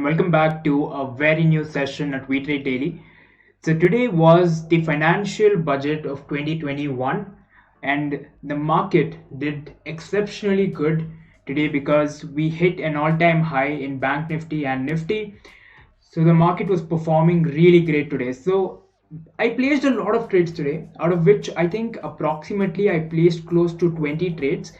Welcome back to a very new session at WeTrade Daily. So today was the financial budget of 2021 and the market did exceptionally good today because we hit an all-time high in Bank Nifty and Nifty. So the market was performing really great today. So I placed a lot of trades today, out of which I think approximately I placed close to 20 trades.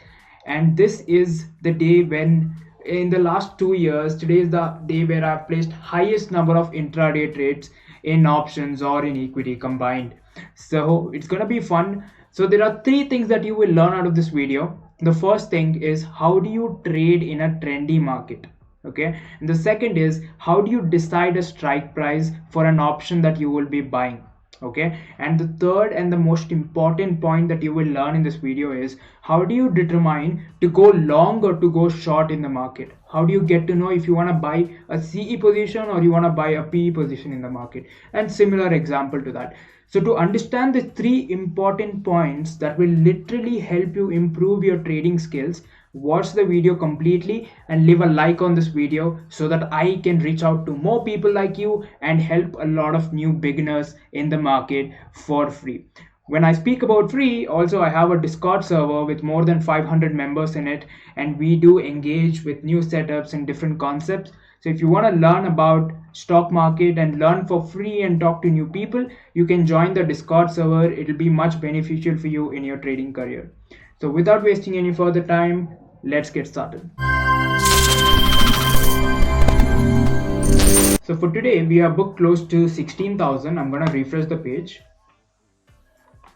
And this is the day when in the last 2 years, today is the day where I've placed highest number of intraday trades in options or in equity combined. So it's gonna be fun. So there are three things that you will learn out of this video. The first thing is how do you trade in a trendy market? Okay, and the second is how do you decide a strike price for an option that you will be buying? Okay, and the third and the most important point that you will learn in this video is how do you determine to go long or to go short in the market? How do you get to know if you want to buy a CE position or you want to buy a PE position in the market? And similar example to that. So to understand the three important points that will literally help you improve your trading skills, watch the video completely and leave a like on this video so that I can reach out to more people like you and help a lot of new beginners in the market for free. When I speak about free, also I have a Discord server with more than 500 members in it, and we do engage with new setups and different concepts. So if you want to learn about stock market and learn for free and talk to new people, you can join the Discord server. It'll be much beneficial for you in your trading career. So without wasting any further time, let's get started. So for today, we are booked close to 16,000. I'm going to refresh the page.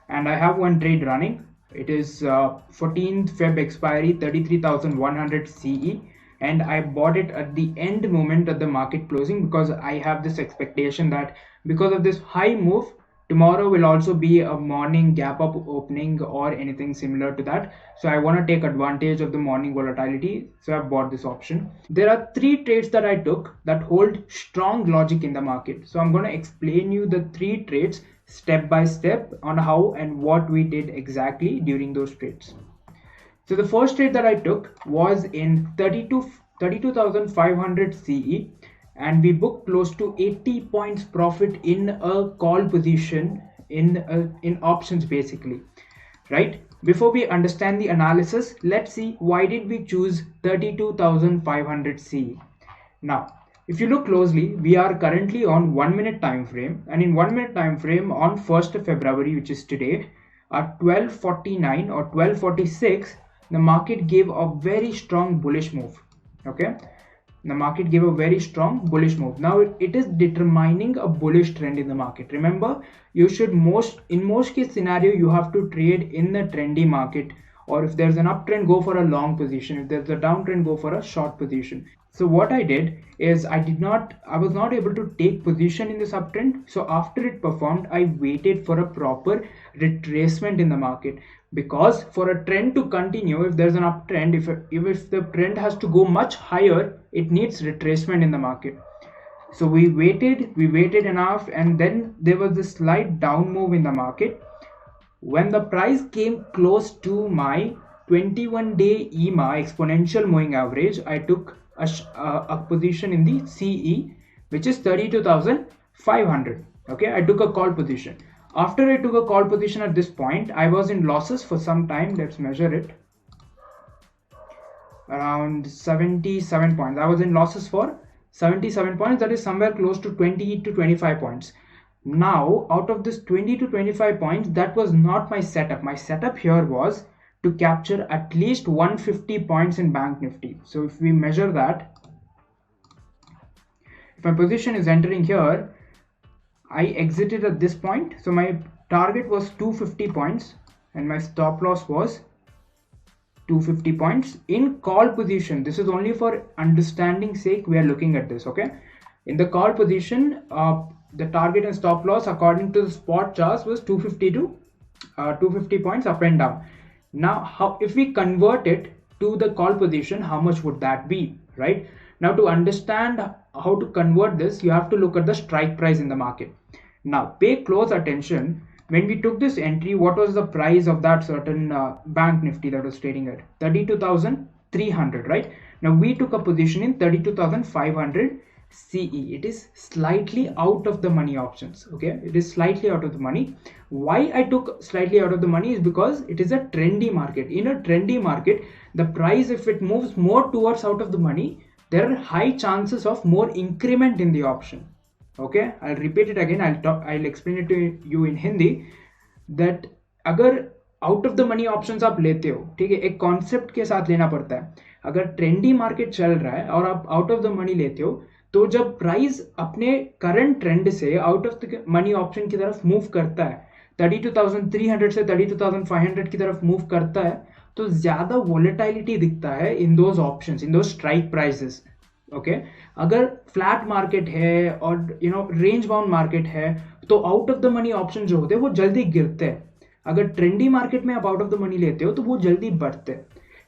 And I have one trade running. It is 14th Feb expiry, 33,100 CE. And I bought it at the end moment of the market closing because I have this expectation that because of this high move, tomorrow will also be a morning gap up opening or anything similar to that. So I want to take advantage of the morning volatility. So I bought this option. There are three trades that I took that hold strong logic in the market. So I'm going to explain you the three trades step by step on how and what we did exactly during those trades. So the first trade that I took was in 32,500 CE, and we booked close to 80 points profit in a call position in options basically, right? Before we understand the analysis, let's see why did we choose 32,500 CE. Now, if you look closely, we are currently on 1 minute time frame, and in 1 minute time frame on 1st of February, which is today, at 12:49 or 12:46, the market gave a very strong bullish move. Okay, the market gave a very strong bullish move. Now it is determining a bullish trend in the market. Remember, you should in most case scenario you have to trade in the trendy market, or if there's an uptrend, go for a long position. If there's a downtrend, go for a short position. So what I did is I was not able to take position in this uptrend. So after it performed, I waited for a proper retracement in the market, because for a trend to continue, if there's an uptrend, if the trend has to go much higher, it needs retracement in the market. So we waited enough, and then there was a slight down move in the market. When the price came close to my 21-day EMA exponential moving average, I took a position in the CE, which is 32,500. Okay, I took a call position. After I took a call position at this point, I was in losses for some time. Let's measure it. Around 77 points. I was in losses for 77 points. That is somewhere close to 20 to 25 points. Now, out of this 20 to 25 points, that was not my setup. My setup here was to capture at least 150 points in Bank Nifty. So if we measure that, if my position is entering here, I exited at this point. So my target was 250 points and my stop loss was 250 points in call position. This is only for understanding sake we are looking at this. Okay, in the call position, the target and stop loss according to the spot charts was 250 to 250 points up and down. Now, if we convert it to the call position, how much would that be, right? Now, to understand how to convert this, you have to look at the strike price in the market. Now, pay close attention. When we took this entry, what was the price of that certain Bank Nifty that was trading at? 32,300, right? Now, we took a position in 32,500 CE. It is slightly out of the money options. Okay, it is slightly out of the money. Why I took slightly out of the money is because it is a trendy market. In a trendy market, the price, if it moves more towards out of the money, there are high chances of more increment in the option. Okay, I'll repeat it again. I'll explain it to you in Hindi that अगर out of the money options आप लेते हो, ठीक है, एक concept के साथ लेना पड़ता है. अगर ट्रेंडी मार्केट चल रहा है और आप आउट ऑफ द मनी लेते हो, तो जब प्राइस अपने करंट ट्रेंड से out of the money option की तरफ मूव करता है, 32,300 से 32,500 की तरफ मूव करता है, तो ज्यादा वोलेटिलिटी दिखता है in those options, in those strike prices. Okay, अगर फ्लैट मार्केट है और रेंज बाउंड मार्केट है, तो out of the money option जो होते हैं वो जल्दी गिरते हैं. अगर ट्रेंडी मार्केट में आप आउट ऑफ द मनी लेते हो तो वो जल्दी बढ़ते हैं.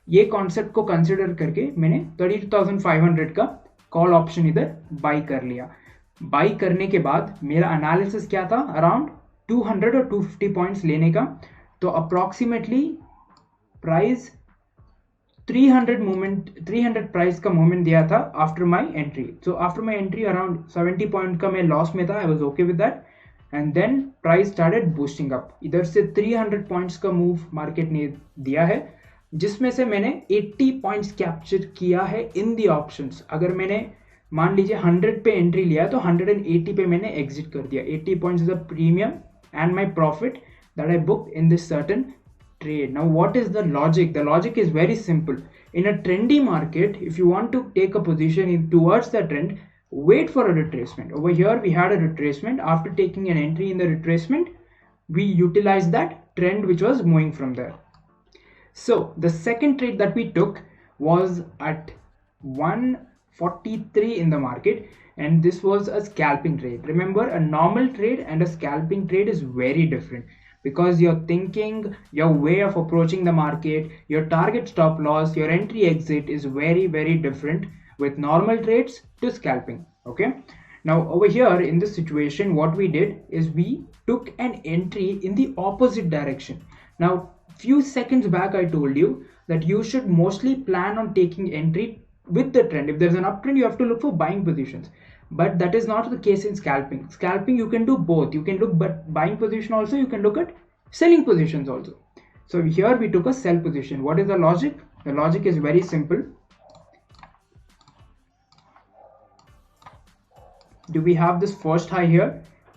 ये कॉन्सेप्ट को कंसिडर करके मैंने 32,500 का कॉल ऑप्शन इधर बाई कर लिया. बाई करने के बाद मेरा एनालिसिस क्या था, अराउंड 200 और 250 पॉइंट्स लेने का. तो अप्रॉक्सीमेटली प्राइस 300 प्राइस का मूवमेंट दिया था after my entry. So after my entry around 70 point का मैं लॉस में था. I was okay with that. And then price started boosting up. इधर से 300 पॉइंट्स का मूव मार्केट ने दिया है, जिसमें से मैंने 80 पॉइंट्स कैप्चर किया है इन दी ऑप्शंस. अगर मैंने मान लीजिए 100 पे एंट्री लिया तो 180 पे मैंने एग्जिट कर दिया. 80 points is the premium and my profit that I book in this certain trade. Now what is the logic? The logic is very simple. In a trendy market, if you want to take a position towards the trend, wait for a retracement. Over here we had a retracement. After taking an entry in the retracement, we utilized that trend which was moving from there. So the second trade that we took was at 143 in the market, and this was a scalping trade. Remember, a normal trade and a scalping trade is very different, because your thinking, your way of approaching the market, your target stop loss, your entry exit is very, very different with normal trades to scalping. Okay, now over here in this situation, what we did is we took an entry in the opposite direction. Now few seconds back I told you that you should mostly plan on taking entry with the trend. If there's an uptrend, you have to look for buying positions. But that is not the case in scalping. Scalping, you can do both. You can look but buying position also, you can look at selling positions also. So here we took a sell position. What is the logic? The logic is very simple. Do we have this first high here?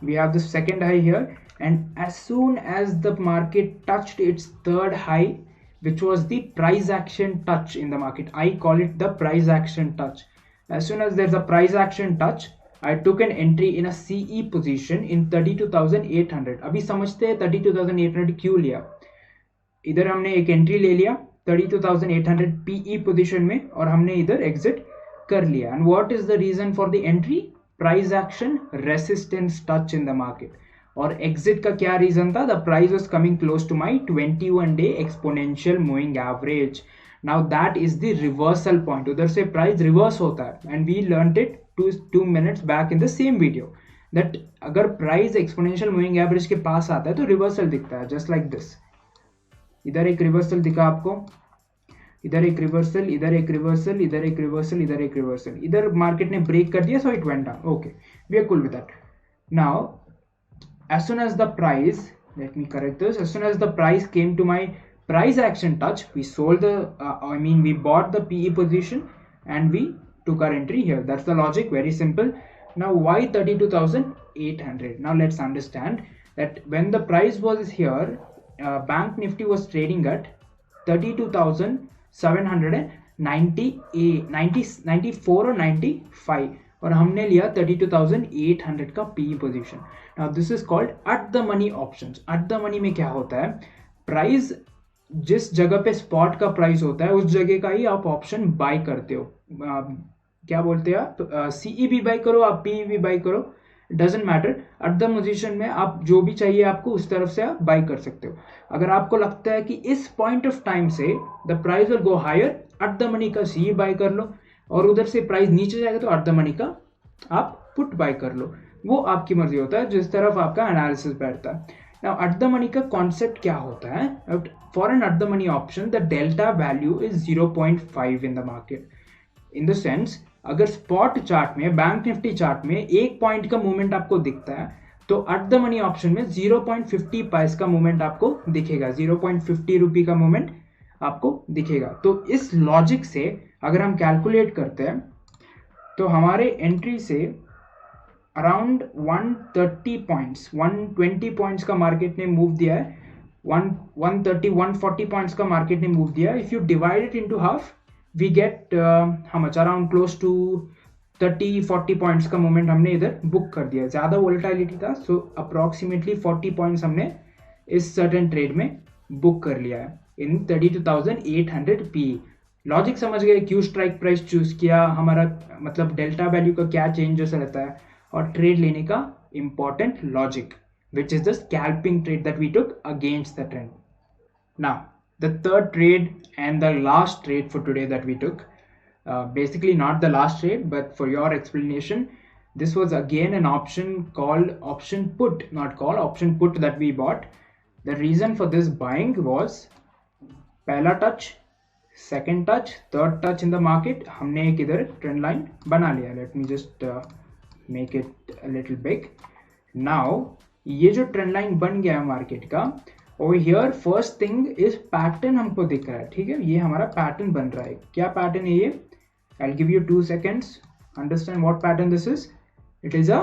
We have the second high here. And as soon as the market touched its third high, which was the price action touch in the market, I call it the price action touch. As soon as there's a price action touch, I took an entry in a CE position in 32,800. अभी समझते हैं 32,800 क्यों लिया. इधर हमने एक entry ले लिया 32,800 PE पोजीशन में और हमने इधर एग्जिट कर लिया. And what is the reason for the entry? Price action resistance touch in the market. और एग्जिट का क्या रीजन था? The price was coming close to my 21 day exponential moving average. Now that is the reversal point. उधर से price reverse होता है and we learned it 2 minutes back in the same video that अगर price exponential moving average के पास आता है तो रिवर्सल दिखता है, जस्ट लाइक दिस. इधर एक रिवर्सल दिखा आपको, इधर एक रिवर्सल, इधर एक रिवर्सल, इधर एक रिवर्सल, इधर एक रिवर्सल. इधर मार्केट ने ब्रेक कर दिया, so it went down. Okay, we are cool with that. Now as soon as the price, let me correct this, as soon as the price came to my price action touch, we sold the we bought the PE position and we took our entry here. That's the logic, very simple. Now why 32,800? Now let's understand that when the price was here, Bank Nifty was trading at 32,794 or 95, और हमने लिया 32,800 का PE position. Now this is called eight the money options. Eight the money में क्या होता है? Price जिस जगह पे स्पॉट का प्राइस होता है उस जगह का ही आप ऑप्शन बाय करते हो. क्या बोलते हैं आप? सीई भी बाय करो, आप पीई भी बाय करो, doesn't matter. At the position में आप जो भी चाहिए आपको उस तरफ से आप बाय कर सकते हो. अगर आपको लगता है कि इस पॉइंट ऑफ टाइम से the price will go higher, at the money का सीई बाय कर लो, और उधर से प्राइस नीचे जाएगा तो एट द मनी का आप पुट बाय कर लो. वो आपकी मर्जी होता है, जिस तरफ आपका एनालिसिस बैठता है. नाउ एट द मनी का कॉन्सेप्ट क्या होता है? For an at the money option the delta value is 0.5 in the market. In the sense, अगर स्पॉट चार्ट में, बैंक निफ्टी चार्ट में 1 पॉइंट का मूवमेंट आपको दिखता है, तो एट द मनी ऑप्शन में 0.50 पैस का मूवमेंट आपको दिखेगा, 0.50 रुपी का मूवमेंट आपको दिखेगा। तो इस लॉजिक से अगर हम कैलकुलेट करते हैं तो हमारे एंट्री से अराउंड 130 पॉइंट्स, 120 पॉइंट्स का मार्केट ने मूव दिया है, 130 140 पॉइंट्स का मार्केट ने मूव दिया है। If you divide it into half we get how much, around close to 30-40 points का मूवमेंट हमने इधर बुक कर दिया। ज़्यादा वोलेटिलिटी था, सो अप्रॉक्सीमेटली 40 पॉइंट्स हमने इस सर्टेन ट्रेड में बुक कर लिया है इन 32,800 पी। लॉजिक समझ गए, क्यों स्ट्राइक प्राइस चूज किया, हमारा मतलब डेल्टा वैल्यू का क्या चेंजेस रहता है, और ट्रेड लेने का important logic, which is the scalping trade that we took against the trend. Now, the third trade and the last trade for today that we took, basically not the last trade, but for your explanation, this was again an option called option put, not called option put, that we bought. The reason for this buying was पहला touch, second touch, third touch in the market, हमने एक इधर trend line बना लिया. Let me just make it a little big. Now, ये जो trend line बन गया है मार्केट का, over here first thing is pattern हमको दिख रहा है, ठीक है, ये हमारा पैटर्न बन रहा है। क्या पैटर्न है ये? I will give you 2 seconds, understand what pattern this is. It is a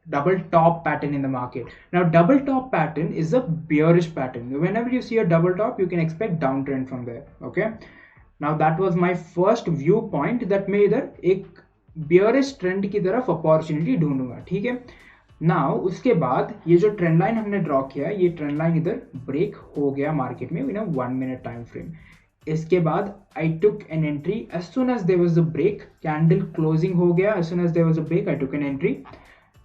double top pattern in the market. Now double top pattern is a bearish pattern. Whenever you see a double top, you can expect downtrend from there. Okay, now that was my first viewpoint that मैं इधर एक bearish trend की तरफ opportunity ढूंढूंगा, ठीक है। Now उसके बाद ये जो ट्रेंड लाइन हमने ड्रॉ किया, ये ट्रेंड लाइन इधर ब्रेक हो गया मार्केट में इन 1 minute टाइम फ्रेम। इसके बाद I took an entry as soon as there was a break, candle closing हो गया, as soon as there was a break I took an entry.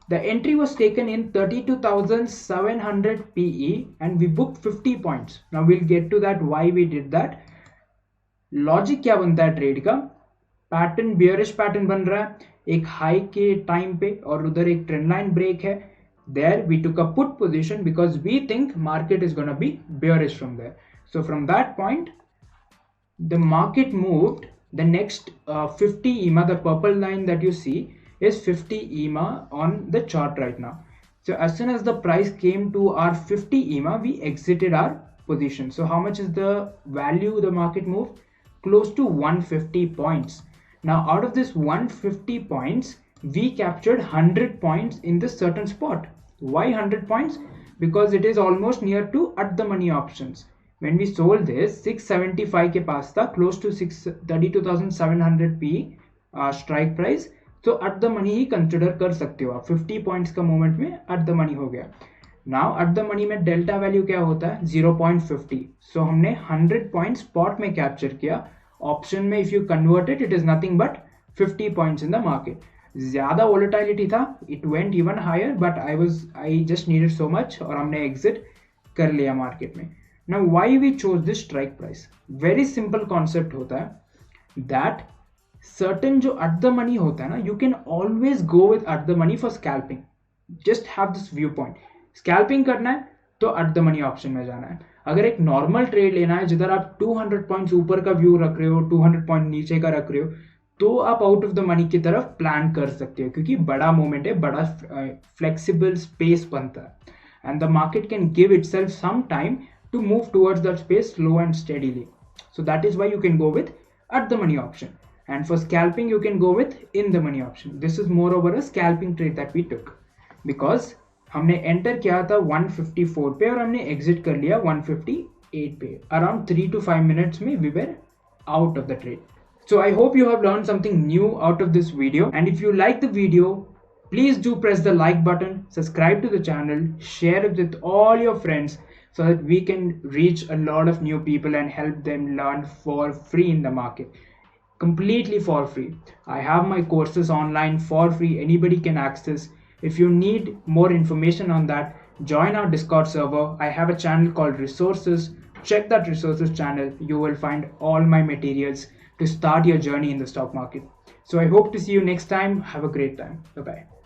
The entry was taken in 32,700 PE and we booked 50 points. Now we will get to that why we did that. Logic क्या बनता है trade का? Pattern bearish pattern बन रहा है एक high के time पे, और उधर एक ट्रेंड लाइन ब्रेक है, there we took a put position because we think market is gonna be bearish from there. So from that point the market moved the next 50 EMA, the purple line that you see is 50 EMA on the chart right now. So as soon as the price came to our 50 EMA, we exited our position. So how much is the value the market moved? Close to 150 points. Now out of this 150 points, we captured 100 points in this certain spot. Why 100 points? Because it is almost near to at the money options. When we sold this 675 के पास था, close to 32,700 P strike price. तो eight the money he consider कर सकते हो आप। 50 points का movement में eight the money हो गया। नाउ एट द मनी में डेल्टा वैल्यू क्या होता है? 0.50। सो हमने 100 पॉइंट स्पॉट में कैप्चर किया। ऑप्शन में if you convert it is nothing but 50 points in the market. ज्यादा वोलेटिलिटी था, it went even higher, but I just needed so much और हमने एग्जिट कर लिया मार्केट में। Now why we chose this strike price? Very simple concept होता है that certain जो at the money होता है ना, you can always go with at the money for scalping. Just have this viewpoint. Scalping करना है तो at the money option में जाना है। अगर एक नॉर्मल ट्रेड लेना है जिधर आप 200 पॉइंट्स ऊपर का व्यू रख रहे हो, 200 पॉइंट नीचे का रख रहे हो, तो आप आउट ऑफ द मनी की तरफ प्लान कर सकते हो, क्योंकि बड़ा मोमेंट है, बड़ा फ्लेक्सिबल स्पेस बनता है, and the market can give itself some time to move towards that space slow and steadily. So that is why you can go with at the money option. And for scalping, you can go with in the money option. This is moreover a scalping trade that we took because हमने enter किया था 154 पे और हमने exit कर लिया 158 पे. Around 3 to 5 minutes में we were out of the trade. So I hope you have learned something new out of this video. And if you like the video, please do press the like button, subscribe to the channel, share it with all your friends so that we can reach a lot of new people and help them learn for free in the market. Completely for free. I have my courses online for free. Anybody can access. If you need more information on that, join our Discord server. I have a channel called Resources. Check that Resources channel. You will find all my materials to start your journey in the stock market. So I hope to see you next time. Have a great time. Bye-bye.